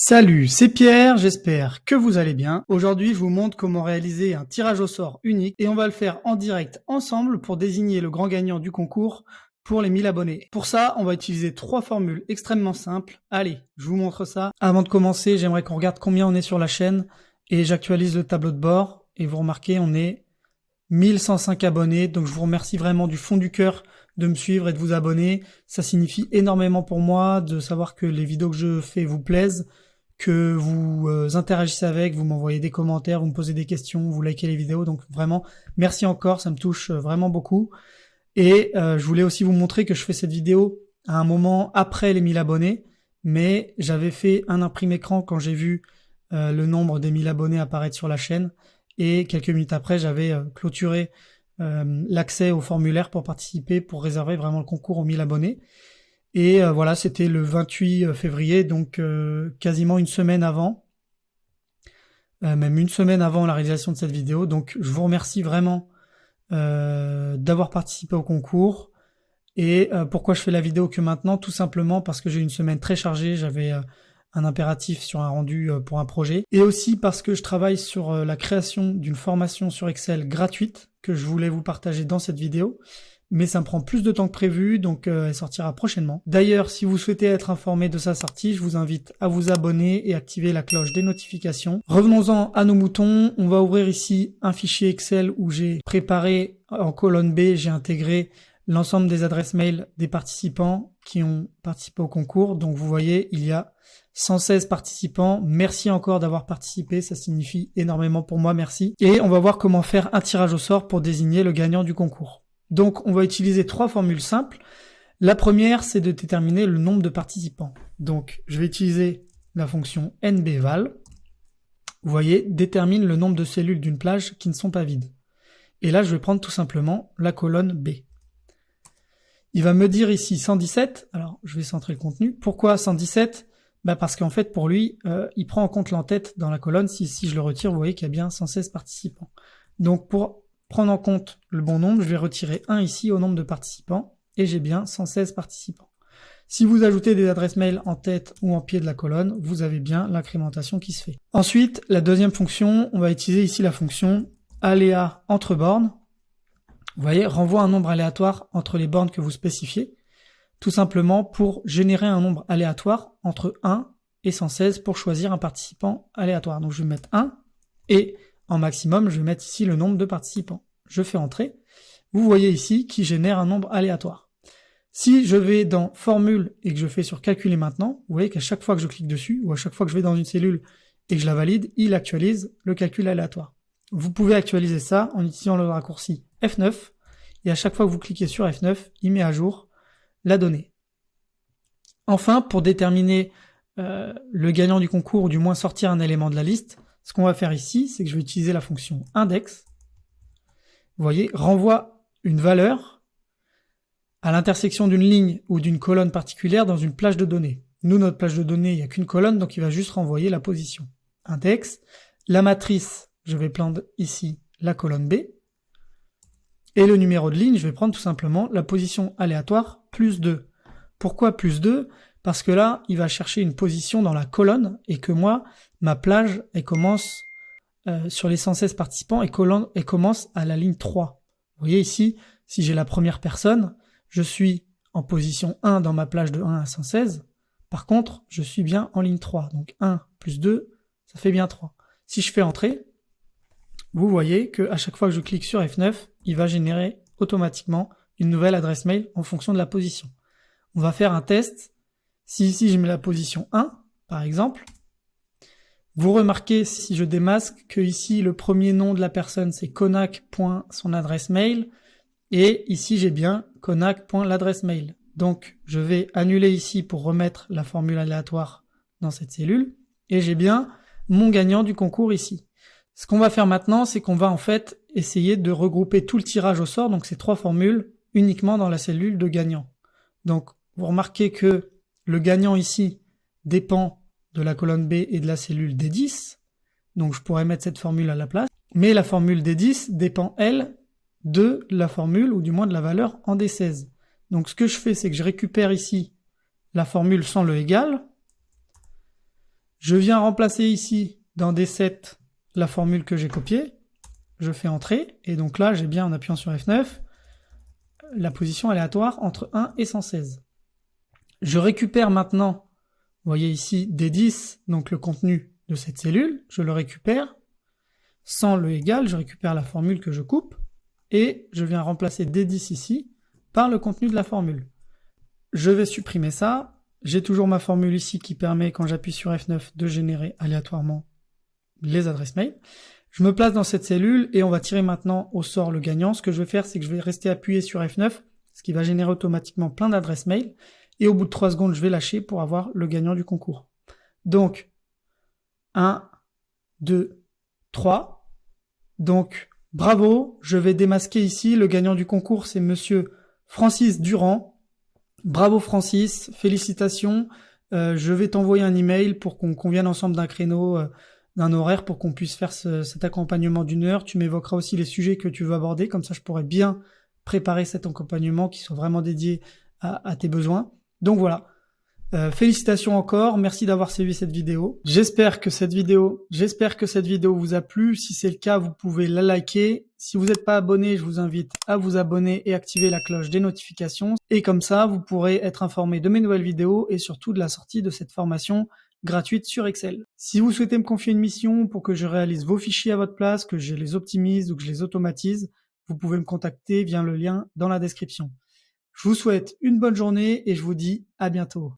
Salut, c'est Pierre, j'espère que vous allez bien. Aujourd'hui, je vous montre comment réaliser un tirage au sort unique et on va le faire en direct ensemble pour désigner le grand gagnant du concours pour les 1000 abonnés. Pour ça, on va utiliser 3 formules extrêmement simples. Allez, je vous montre ça. Avant de commencer, j'aimerais qu'on regarde combien on est sur la chaîne et j'actualise le tableau de bord et vous remarquez, on est 1105 abonnés, donc je vous remercie vraiment du fond du cœur de me suivre et de vous abonner. Ça signifie énormément pour moi de savoir que les vidéos que je fais vous plaisent, que vous interagissez avec, vous m'envoyez des commentaires, vous me posez des questions, vous likez les vidéos, donc vraiment merci encore, ça me touche vraiment beaucoup. Et je voulais aussi vous montrer que je fais cette vidéo à un moment après les 1000 abonnés, mais j'avais fait un imprimé écran quand j'ai vu le nombre des 1000 abonnés apparaître sur la chaîne, et quelques minutes après j'avais clôturé l'accès au formulaire pour participer, pour réserver vraiment le concours aux 1000 abonnés. Et voilà, c'était le 28 février, donc quasiment une semaine avant, même une semaine avant la réalisation de cette vidéo. Donc je vous remercie vraiment d'avoir participé au concours. Et pourquoi je fais la vidéo que maintenant? Tout simplement parce que j'ai une semaine très chargée, j'avais un impératif sur un rendu pour un projet. Et aussi parce que je travaille sur la création d'une formation sur Excel gratuite que je voulais vous partager dans cette vidéo. Mais ça me prend plus de temps que prévu, donc elle sortira prochainement. D'ailleurs, si vous souhaitez être informé de sa sortie, je vous invite à vous abonner et activer la cloche des notifications. Revenons-en à nos moutons. On va ouvrir ici un fichier Excel où j'ai préparé en colonne B, j'ai intégré l'ensemble des adresses mail des participants qui ont participé au concours. Donc vous voyez, il y a 116 participants. Merci encore d'avoir participé, ça signifie énormément pour moi, merci. Et on va voir comment faire un tirage au sort pour désigner le gagnant du concours. Donc on va utiliser 3 formules simples. La première, c'est de déterminer le nombre de participants. Donc je vais utiliser la fonction nbval. Vous voyez, détermine le nombre de cellules d'une plage qui ne sont pas vides. Et là, je vais prendre tout simplement la colonne B. Il va me dire ici 117. Alors, je vais centrer le contenu. Pourquoi 117 ? Parce qu'en fait, pour lui, il prend en compte l'entête dans la colonne. Si je le retire, vous voyez qu'il y a bien 116 participants. Donc, pour prendre en compte le bon nombre, je vais retirer 1 ici au nombre de participants, et j'ai bien 116 participants. Si vous ajoutez des adresses mail en tête ou en pied de la colonne, vous avez bien l'incrémentation qui se fait. Ensuite, la deuxième fonction, on va utiliser ici la fonction aléa entre bornes. Vous voyez, renvoie un nombre aléatoire entre les bornes que vous spécifiez, tout simplement pour générer un nombre aléatoire entre 1 et 116 pour choisir un participant aléatoire. Donc je vais mettre 1, et en maximum, je vais mettre ici le nombre de participants. Je fais entrer. Vous voyez ici qui génère un nombre aléatoire. Si je vais dans formule et que je fais sur calculer maintenant, vous voyez qu'à chaque fois que je clique dessus, ou à chaque fois que je vais dans une cellule et que je la valide, il actualise le calcul aléatoire. Vous pouvez actualiser ça en utilisant le raccourci F9, et à chaque fois que vous cliquez sur F9, il met à jour la donnée. Enfin, pour déterminer le gagnant du concours, ou du moins sortir un élément de la liste, ce qu'on va faire ici, c'est que je vais utiliser la fonction index. Vous voyez, renvoie une valeur à l'intersection d'une ligne ou d'une colonne particulière dans une plage de données. Nous, notre plage de données, il n'y a qu'une colonne, donc il va juste renvoyer la position. Index. La matrice, je vais prendre ici la colonne B. Et le numéro de ligne, je vais prendre tout simplement la position aléatoire plus 2. Pourquoi plus 2 ? Parce que là, il va chercher une position dans la colonne et que moi, ma plage, elle commence sur les 116 participants et commence à la ligne 3. Vous voyez ici, si j'ai la première personne, je suis en position 1 dans ma plage de 1 à 116. Par contre, je suis bien en ligne 3. Donc 1 plus 2, ça fait bien 3. Si je fais entrer, vous voyez qu'à chaque fois que je clique sur F9, il va générer automatiquement une nouvelle adresse mail en fonction de la position. On va faire un test. Si ici je mets la position 1, par exemple, vous remarquez si je démasque que ici le premier nom de la personne c'est konak.son adresse mail, et ici j'ai bien konak.l'adresse mail. Donc je vais annuler ici pour remettre la formule aléatoire dans cette cellule, et j'ai bien mon gagnant du concours ici. Ce qu'on va faire maintenant, c'est qu'on va en fait essayer de regrouper tout le tirage au sort, donc ces 3 formules, uniquement dans la cellule de gagnant. Donc vous remarquez que le gagnant ici dépend de la colonne B et de la cellule D10, donc je pourrais mettre cette formule à la place, mais la formule D10 dépend, elle, de la formule, ou du moins de la valeur en D16. Donc ce que je fais, c'est que je récupère ici la formule sans le égal, Je viens remplacer ici dans D7 la formule que j'ai copiée. Je fais entrer et donc là j'ai bien en appuyant sur F9 la position aléatoire entre 1 et 116. Je récupère maintenant, vous voyez ici D10, donc le contenu de cette cellule, je le récupère. Sans le égal, je récupère la formule que je coupe et je viens remplacer D10 ici par le contenu de la formule. Je vais supprimer ça. J'ai toujours ma formule ici qui permet, quand j'appuie sur F9, de générer aléatoirement les adresses mail. Je me place dans cette cellule et on va tirer maintenant au sort le gagnant. Ce que je vais faire, c'est que je vais rester appuyé sur F9, ce qui va générer automatiquement plein d'adresses mail. Et au bout de 3 secondes, je vais lâcher pour avoir le gagnant du concours. Donc, 1, 2, 3. Donc, bravo, je vais démasquer ici. Le gagnant du concours, c'est monsieur Francis Durand. Bravo Francis, félicitations. Je vais t'envoyer un email pour qu'on convienne ensemble d'un créneau, d'un horaire pour qu'on puisse faire cet accompagnement d'une heure. Tu m'évoqueras aussi les sujets que tu veux aborder, comme ça je pourrais bien préparer cet accompagnement qui soit vraiment dédié à tes besoins. Donc voilà. Félicitations encore, merci d'avoir suivi cette vidéo. J'espère que cette vidéo vous a plu. Si c'est le cas, vous pouvez la liker. Si vous n'êtes pas abonné, je vous invite à vous abonner et activer la cloche des notifications. Et comme ça, vous pourrez être informé de mes nouvelles vidéos et surtout de la sortie de cette formation gratuite sur Excel. Si vous souhaitez me confier une mission pour que je réalise vos fichiers à votre place, que je les optimise ou que je les automatise, vous pouvez me contacter via le lien dans la description. Je vous souhaite une bonne journée et je vous dis à bientôt.